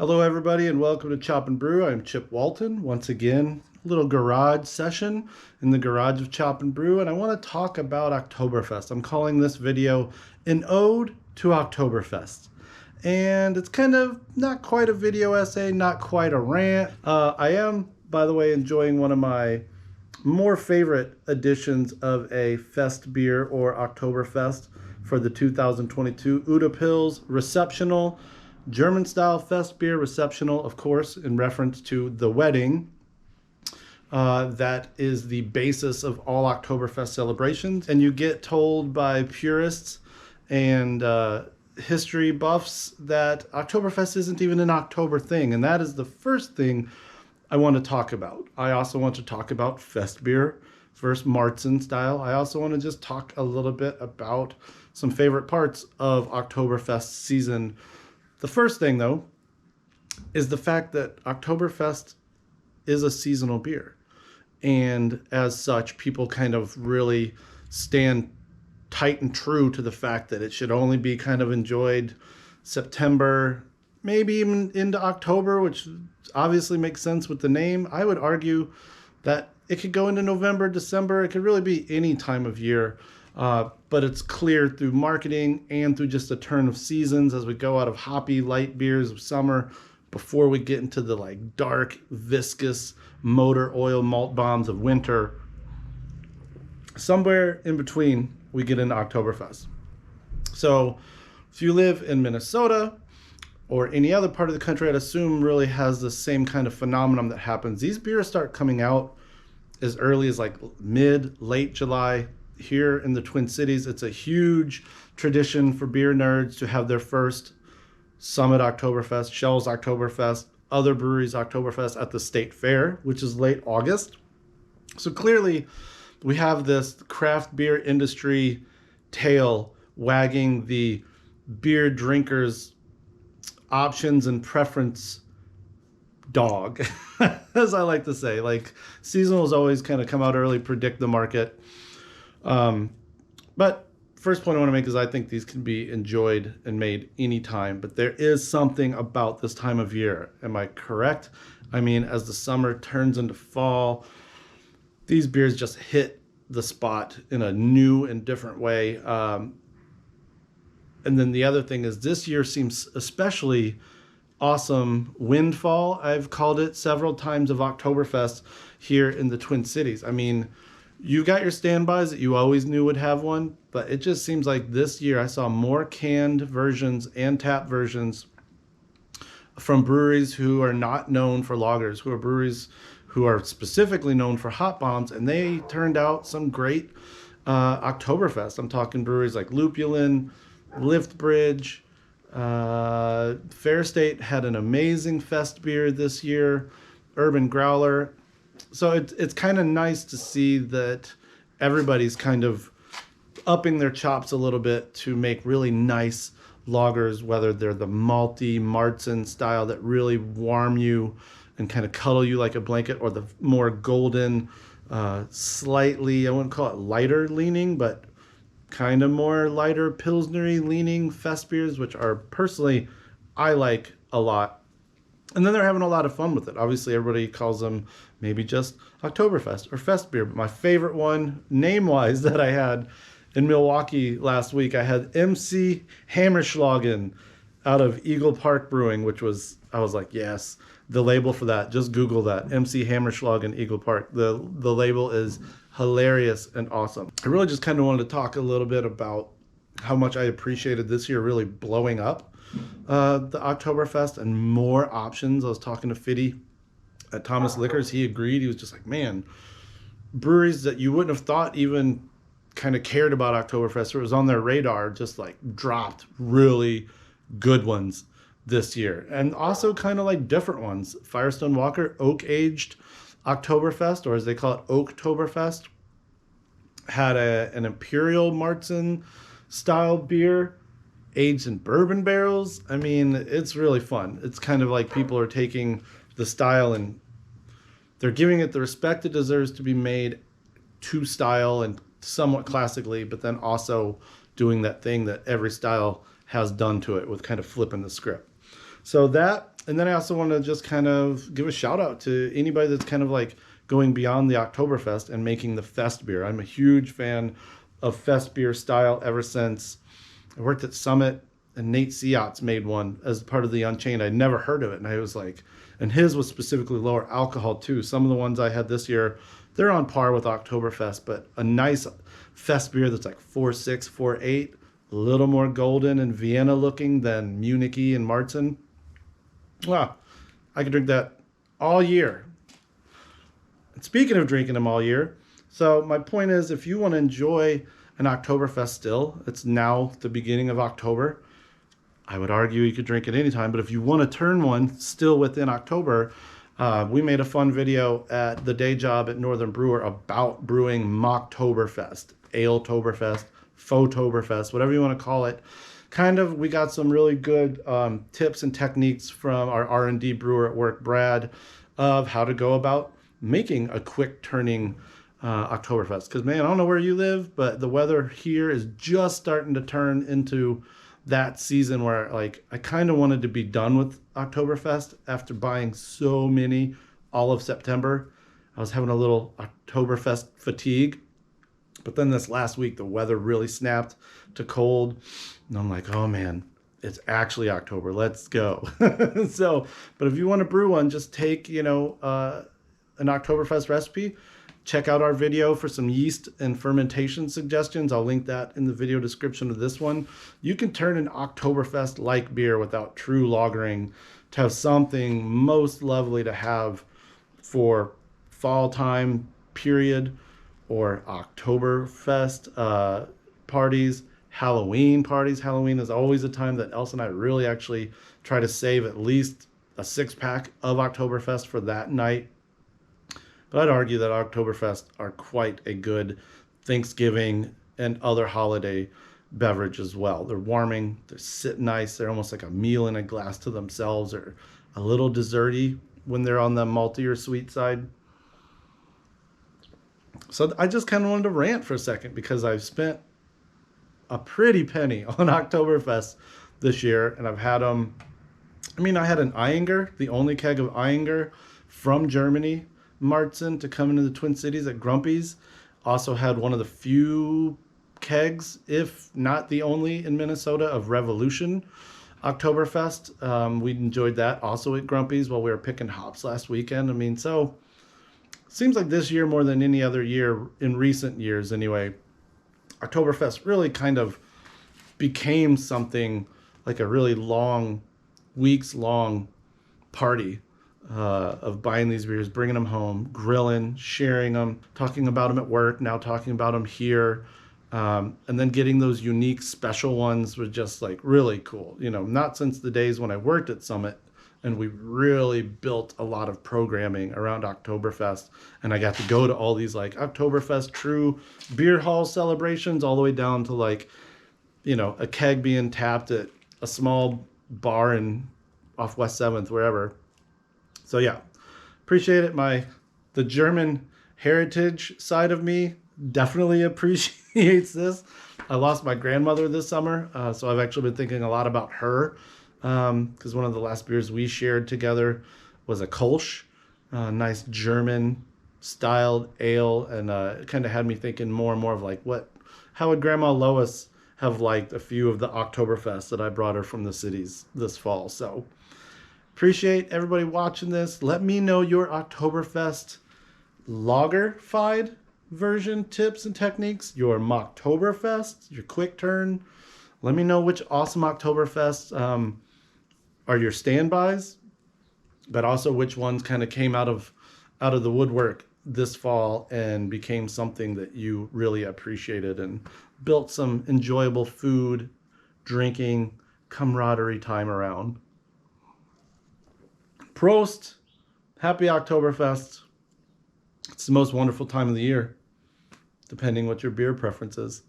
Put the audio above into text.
Hello, everybody, and welcome to Chop and Brew. I'm Chip Walton. Once again, a little garage session in the garage of Chop and Brew, and I want to talk about Oktoberfest. I'm calling this video an ode to Oktoberfest. And it's kind of not quite a video essay, not quite a rant. I am, by the way, enjoying one of my more favorite editions of a fest beer or Oktoberfest for the 2022 Uda Pils Receptional. German style fest beer receptional, of course, in reference to the wedding. That is the basis of all Oktoberfest celebrations. And you get told by purists and history buffs that Oktoberfest isn't even an October thing. And that is the first thing I want to talk about. I also want to talk about fest beer versus Marzen style. I also want to just talk a little bit about some favorite parts of Oktoberfest season. The first thing, though, is the fact that Oktoberfest is a seasonal beer. And as such, people kind of really stand tight and true to the fact that it should only be kind of enjoyed September, maybe even into October, which obviously makes sense with the name. I would argue that it could go into November, December. It could really be any time of year. But it's clear through marketing and through just a turn of seasons as we go out of hoppy light beers of summer before we get into the like dark, viscous motor oil malt bombs of winter. Somewhere in between, we get into Oktoberfest. So if you live in Minnesota or any other part of the country, I'd assume really has the same kind of phenomenon that happens. These beers start coming out as early as like late July. Here in the Twin Cities, it's a huge tradition for beer nerds to have their first Summit Oktoberfest, Shell's Oktoberfest, other breweries Oktoberfest at the State Fair, which is late August. So clearly, we have this craft beer industry tail wagging the beer drinkers' options and preference dog, as I like to say. Like, seasonals always kind of come out early, predict the market. But first point I want to make is I think these can be enjoyed and made anytime, but there is something about this time of year. Am I correct? I mean, as the summer turns into fall, these beers just hit the spot in a new and different way. And then the other thing is this year seems especially awesome windfall. I've called it several times of Oktoberfest here in the Twin Cities. I mean, you got your standbys that you always knew would have one, but it just seems like this year I saw more canned versions and tap versions from breweries who are not known for lagers, who are breweries who are specifically known for hop bombs, and they turned out some great Oktoberfest. I'm talking breweries like Lupulin, Liftbridge, Fair State had an amazing fest beer this year, Urban Growler. So it's kind of nice to see that everybody's kind of upping their chops a little bit to make really nice lagers, whether they're the malty Marzen style that really warm you and kind of cuddle you like a blanket, or the more golden, slightly, I wouldn't call it lighter leaning, but kind of more lighter Pilsnery leaning fest beers, which are personally I like a lot. And then they're having a lot of fun with it. Obviously, everybody calls them maybe just Oktoberfest or Fest beer. But my favorite one, name-wise, that I had in Milwaukee last week, I had MC Hammerschlagen out of Eagle Park Brewing, which was, I was like, yes, the label for that. Just Google that, MC Hammerschlagen Eagle Park. The label is hilarious and awesome. I really just kind of wanted to talk a little bit about how much I appreciated this year really blowing up the Oktoberfest and more options. I was talking to Fiddy at Thomas Liquors. He agreed. He was just like, man, breweries that you wouldn't have thought even kind of cared about Oktoberfest or was on their radar just like dropped really good ones this year. And also kind of like different ones. Firestone Walker Oak Aged Oktoberfest, or as they call it, Oktoberfest, had an Imperial Marzen style beer aged in bourbon barrels. I mean, it's really fun. It's kind of like people are taking the style and they're giving it the respect it deserves to be made to style and somewhat classically, but then also doing that thing that every style has done to it with kind of flipping the script. So that And then I also want to just kind of give a shout out to anybody that's kind of like going beyond the Oktoberfest and making the fest beer. I'm a huge fan of fest beer style ever since I worked at Summit, and Nate Seatts made one as part of the Unchained. I'd never heard of it, and I was like, and his was specifically lower alcohol too. Some of the ones I had this year, they're on par with Oktoberfest, but a nice fest beer that's like 4.6, 4.8, a little more golden and Vienna looking than Munich and Marzen. Wow, I could drink that all year. And speaking of drinking them all year, so my point is, if you want to enjoy an Oktoberfest still, it's now the beginning of October. I would argue you could drink it anytime, but if you want to turn one still within October, we made a fun video at the day job at Northern Brewer about brewing Mocktoberfest, Aletoberfest, Fotoberfest, whatever you want to call it. Kind of, we got some really good tips and techniques from our R&D brewer at work, Brad, of how to go about making a quick turning Oktoberfest. Because, man, I don't know where you live, but the weather here is just starting to turn into that season where, like, I kind of wanted to be done with Oktoberfest after buying so many all of September. I was having a little Oktoberfest fatigue. But then this last week, the weather really snapped to cold. And I'm like, oh, man, it's actually October. Let's go. So, but if you want to brew one, just take, an Oktoberfest recipe. Check out our video for some yeast and fermentation suggestions. I'll link that in the video description of this one. You can turn an Oktoberfest-like beer without true lagering to have something most lovely to have for fall time period, or Oktoberfest parties, Halloween parties. Halloween is always a time that Elsa and I really actually try to save at least a 6-pack of Oktoberfest for that night. But I'd argue that Oktoberfest are quite a good Thanksgiving and other holiday beverage as well. They're warming, they sit nice, they're almost like a meal in a glass to themselves, or a little desserty when they're on the malty or sweet side. So I just kind of wanted to rant for a second because I've spent a pretty penny on Oktoberfest this year, and I've had them. I had an Eyinger, the only keg of Eyinger from Germany, Marzen, to come into the Twin Cities at Grumpy's. Also had one of the few kegs, if not the only, in Minnesota of Revolution Oktoberfest. We enjoyed that also at Grumpy's while we were picking hops last weekend. So seems like this year more than any other year in recent years anyway, Oktoberfest really kind of became something like a really long, weeks-long party of buying these beers, bringing them home, grilling, sharing them, talking about them at work, now talking about them here. And then getting those unique special ones was just like really cool. Not since the days when I worked at Summit and we really built a lot of programming around Oktoberfest. And I got to go to all these like Oktoberfest true beer hall celebrations, all the way down to like, a keg being tapped at a small bar off West 7th, wherever. So yeah, appreciate it. The German heritage side of me definitely appreciates this. I lost my grandmother this summer, so I've actually been thinking a lot about her, because one of the last beers we shared together was a Kolsch, nice German styled ale, and it kind of had me thinking more and more of like, how would Grandma Lois have liked a few of the Oktoberfest that I brought her from the cities this fall. So appreciate everybody watching this. Let me know your Oktoberfest lager-fied version tips and techniques, your Mocktoberfest, your quick turn. Let me know which awesome Oktoberfest are your standbys, but also which ones kind of came out of the woodwork this fall and became something that you really appreciated and built some enjoyable food, drinking, camaraderie time around. Prost! Happy Oktoberfest. It's the most wonderful time of the year, depending what your beer preference is.